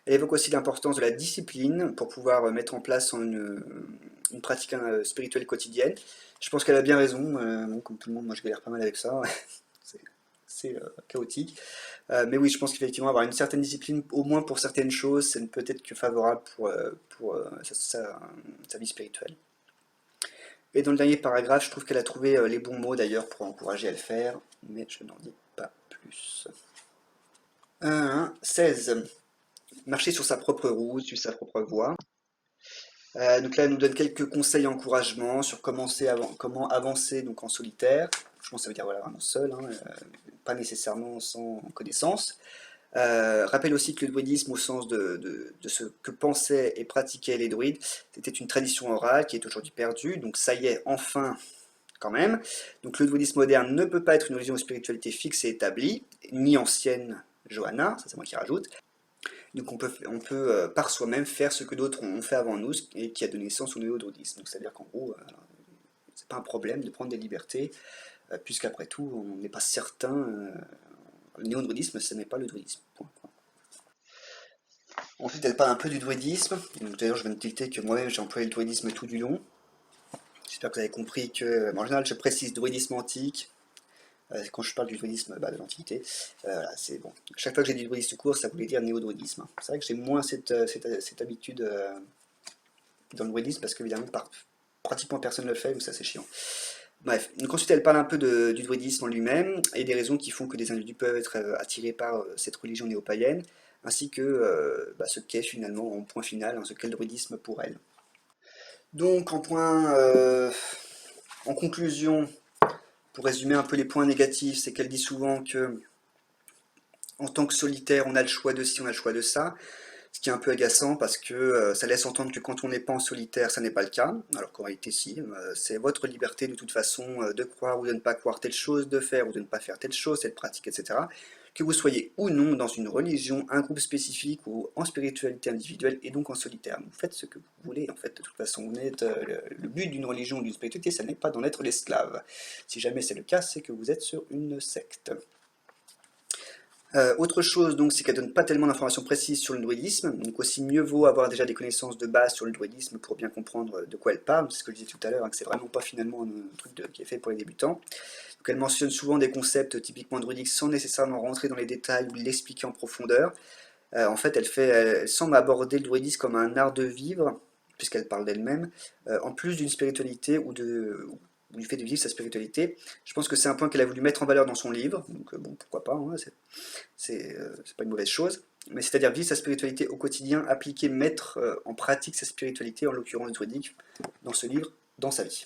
Elle évoque aussi l'importance de la discipline pour pouvoir mettre en place une pratique spirituelle quotidienne. Je pense qu'elle a bien raison, comme tout le monde, moi je galère pas mal avec ça, c'est chaotique. Mais oui, je pense qu'effectivement avoir une certaine discipline, au moins pour certaines choses, c'est peut-être que favorable pour sa vie spirituelle. Et dans le dernier paragraphe, je trouve qu'elle a trouvé les bons mots d'ailleurs pour encourager à le faire, mais je n'en dis pas plus. 16. Marcher sur sa propre route, suivre sa propre voie. Donc là, elle nous donne quelques conseils et encouragements sur comment avancer donc en solitaire. Je pense que ça veut dire voilà, vraiment seul, hein, pas nécessairement sans connaissance. Rappelle aussi que le druidisme, au sens de ce que pensaient et pratiquaient les druides, c'était une tradition orale qui est aujourd'hui perdue. Donc ça y est, enfin, quand même. Donc le druidisme moderne ne peut pas être une religion de spiritualité fixe et établie, ni ancienne Johanna, ça c'est moi qui rajoute. Donc on peut par soi-même faire ce que d'autres ont fait avant nous et qui a donné naissance au néo-druidisme. Donc c'est-à-dire qu'en gros, c'est pas un problème de prendre des libertés, puisqu'après tout, on n'est pas certain. Le néo-druidisme, ce n'est pas le druidisme. Point. Ensuite, elle parle un peu du druidisme. D'ailleurs, je viens de tilter que moi-même j'ai employé le druidisme tout du long. J'espère que vous avez compris que, en général, je précise druidisme antique. Quand je parle du druidisme de l'Antiquité, voilà, c'est bon. Chaque fois que j'ai dit druidisme tout court, ça voulait dire néo-druidisme. C'est vrai que j'ai moins cette habitude dans le druidisme parce qu'évidemment, pratiquement personne ne le fait, donc ça c'est chiant. Bref, donc ensuite elle parle un peu du druidisme en lui-même et des raisons qui font que des individus peuvent être attirés par cette religion néo-païenne, ainsi que ce qu'est finalement, en point final, ce qu'est le druidisme pour elle. Donc en conclusion, pour résumer un peu les points négatifs, c'est qu'elle dit souvent que en tant que solitaire, on a le choix de ci, on a le choix de ça, ce qui est un peu agaçant parce que ça laisse entendre que quand on n'est pas en solitaire, ça n'est pas le cas, alors qu'en réalité si, c'est votre liberté de toute façon de croire ou de ne pas croire telle chose, de faire ou de ne pas faire telle chose, telle pratique, etc. Que vous soyez ou non dans une religion, un groupe spécifique ou en spiritualité individuelle et donc en solitaire. Vous faites ce que vous voulez en fait, de toute façon. Vous êtes, le but d'une religion ou d'une spiritualité, ça n'est pas d'en être l'esclave. Si jamais c'est le cas, c'est que vous êtes sur une secte. Autre chose, donc, c'est qu'elle donne pas tellement d'informations précises sur le druidisme, donc aussi mieux vaut avoir déjà des connaissances de base sur le druidisme pour bien comprendre de quoi elle parle. C'est ce que je disais tout à l'heure, hein, que c'est vraiment pas finalement un truc qui est fait pour les débutants. Donc elle mentionne souvent des concepts typiquement druidiques sans nécessairement rentrer dans les détails ou l'expliquer en profondeur. En fait, elle semble aborder le druidisme comme un art de vivre, puisqu'elle parle d'elle-même, en plus d'une spiritualité ou du fait de vivre sa spiritualité. Je pense que c'est un point qu'elle a voulu mettre en valeur dans son livre, donc bon, pourquoi pas, hein, c'est pas une mauvaise chose. Mais c'est-à-dire vivre sa spiritualité au quotidien, appliquer, mettre en pratique sa spiritualité, en l'occurrence druidique, dans ce livre, dans sa vie.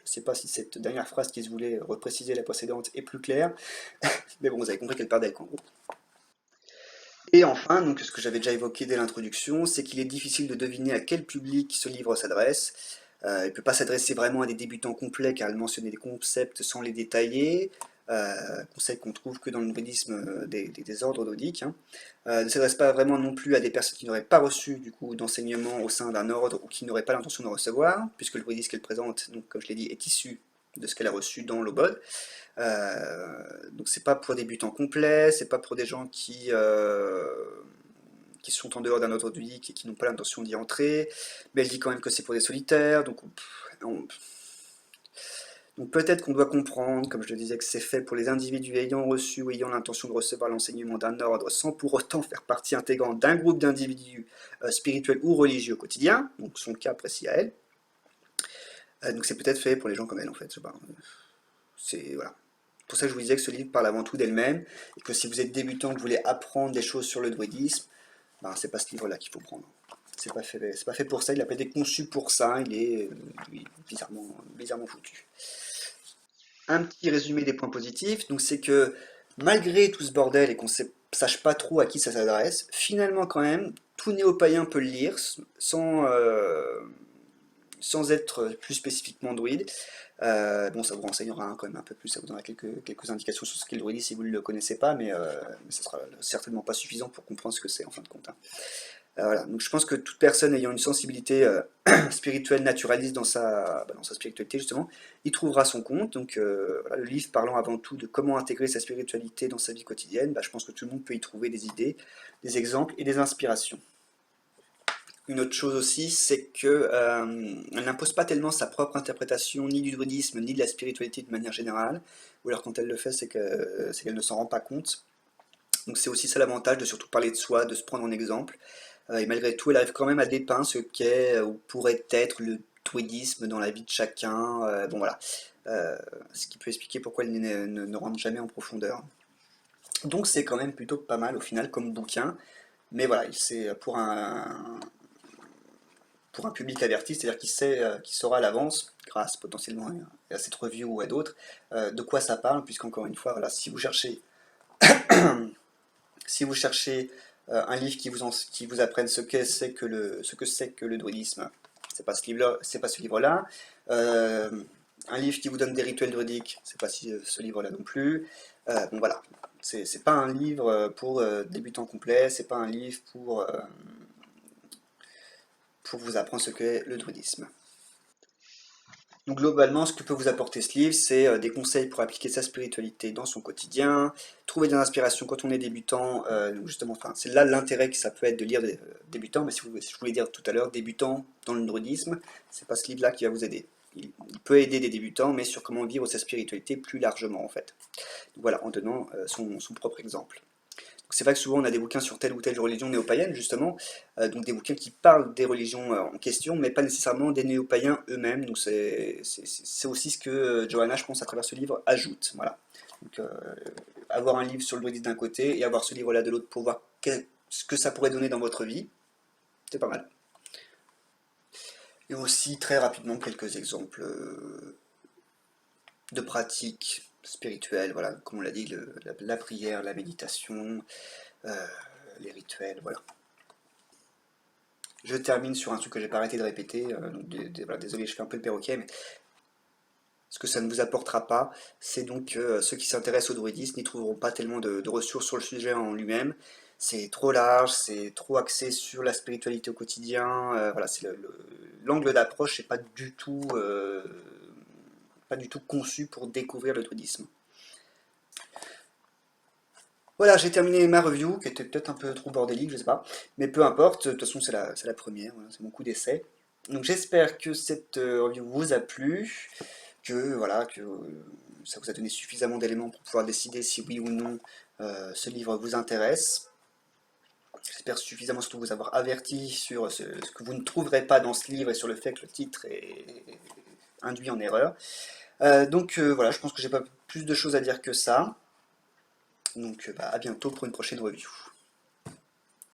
Je ne sais pas si cette dernière phrase qui se voulait repréciser la précédente est plus claire, mais bon, vous avez compris qu'elle part d'elle, en gros. Et enfin, donc, ce que j'avais déjà évoqué dès l'introduction, c'est qu'il est difficile de deviner à quel public ce livre s'adresse. Il ne peut pas s'adresser vraiment à des débutants complets car elle mentionnait des concepts sans les détailler, concepts qu'on trouve que dans le bouddhisme des ordres druidiques. Hein. Ne s'adresse pas vraiment non plus à des personnes qui n'auraient pas reçu du coup d'enseignement au sein d'un ordre ou qui n'auraient pas l'intention de recevoir, puisque le bouddhisme qu'elle présente, donc, comme je l'ai dit, est issu de ce qu'elle a reçu dans l'Obod. Donc c'est pas pour débutants complets, c'est pas pour des gens qui sont en dehors d'un ordre druidique et qui n'ont pas l'intention d'y entrer, mais elle dit quand même que c'est pour des solitaires, donc peut-être qu'on doit comprendre, comme je le disais, que c'est fait pour les individus ayant reçu ou ayant l'intention de recevoir l'enseignement d'un ordre sans pour autant faire partie intégrante d'un groupe d'individus spirituels ou religieux au quotidien, donc son cas précis à elle. Donc c'est peut-être fait pour les gens comme elle en fait, je sais pas. C'est voilà. Pour ça que je vous disais que ce livre parle avant tout d'elle-même, et que si vous êtes débutant, que vous voulez apprendre des choses sur le druidisme, ben, c'est pas ce livre-là qu'il faut prendre. C'est pas fait pour ça, il n'a pas été conçu pour ça, il est bizarrement foutu. Un petit résumé des points positifs, donc c'est que malgré tout ce bordel et qu'on ne sache pas trop à qui ça s'adresse, finalement quand même, tout néo-païen peut le lire sans être plus spécifiquement druide. Bon, ça vous renseignera hein, quand même un peu plus, ça vous donnera quelques indications sur ce qu'est le druidisme si vous ne le connaissez pas, mais ça sera certainement pas suffisant pour comprendre ce que c'est en fin de compte. Hein. Voilà. Donc je pense que toute personne ayant une sensibilité spirituelle naturaliste dans dans sa spiritualité justement, y trouvera son compte. Donc voilà, le livre parlant avant tout de comment intégrer sa spiritualité dans sa vie quotidienne, je pense que tout le monde peut y trouver des idées, des exemples et des inspirations. Une autre chose aussi, c'est que elle n'impose pas tellement sa propre interprétation ni du druidisme ni de la spiritualité de manière générale, ou alors quand elle le fait, c'est qu'elle ne s'en rend pas compte. Donc c'est aussi ça l'avantage de surtout parler de soi, de se prendre en exemple. Et malgré tout, elle arrive quand même à dépeindre ce qu'est ou pourrait être le druidisme dans la vie de chacun. Bon voilà, ce qui peut expliquer pourquoi elle ne rentre jamais en profondeur. Donc c'est quand même plutôt pas mal au final comme bouquin. Mais voilà, c'est pour un public averti, c'est-à-dire qui saura à l'avance, grâce potentiellement à cette review ou à d'autres, de quoi ça parle, puisqu'encore une fois, voilà, si vous cherchez Si vous cherchez un livre qui vous apprenne ce que c'est que le druidisme, c'est pas ce livre-là, c'est pas ce livre-là. Un livre qui vous donne des rituels druidiques, c'est pas ce livre-là non plus. Bon voilà, c'est pas un livre pour débutants complets, c'est pas un livre pour vous apprendre ce qu'est le druidisme. Donc globalement, ce que peut vous apporter ce livre, c'est des conseils pour appliquer sa spiritualité dans son quotidien, trouver des inspirations quand on est débutant, donc justement, enfin, c'est là l'intérêt que ça peut être de lire des débutants, mais si je voulais dire tout à l'heure, débutant dans le druidisme, c'est pas ce livre-là qui va vous aider. Il peut aider des débutants, mais sur comment vivre sa spiritualité plus largement en fait. Donc voilà, en donnant son propre exemple. C'est vrai que souvent on a des bouquins sur telle ou telle religion néo-païenne, justement, donc des bouquins qui parlent des religions en question, mais pas nécessairement des néo-païens eux-mêmes. Donc c'est aussi ce que Johanna, je pense, à travers ce livre, ajoute. Voilà. Donc avoir un livre sur le druidisme d'un côté et avoir ce livre-là de l'autre pour voir ce que ça pourrait donner dans votre vie, c'est pas mal. Et aussi, très rapidement, quelques exemples de pratiques spirituelles, voilà, comme on l'a dit, la prière, la méditation, euh, les rituels, voilà. Je termine sur un truc que j'ai pas arrêté de répéter, donc voilà, désolé, je fais un peu le perroquet, mais ce que ça ne vous apportera pas, c'est donc que ceux qui s'intéressent au druidisme n'y trouveront pas tellement de ressources sur le sujet en lui-même. C'est trop large, c'est trop axé sur la spiritualité au quotidien. Voilà, l'angle d'approche n'est pas du tout conçu pour découvrir le druidisme. Voilà, j'ai terminé ma review, qui était peut-être un peu trop bordélique, je sais pas. Mais peu importe, de toute façon c'est la première, voilà, c'est mon coup d'essai. Donc j'espère que cette review vous a plu, que ça vous a donné suffisamment d'éléments pour pouvoir décider si oui ou non ce livre vous intéresse. J'espère suffisamment surtout vous avoir averti sur ce que vous ne trouverez pas dans ce livre et sur le fait que le titre est induit en erreur. Voilà, je pense que j'ai pas plus de choses à dire que ça. Donc à bientôt pour une prochaine review.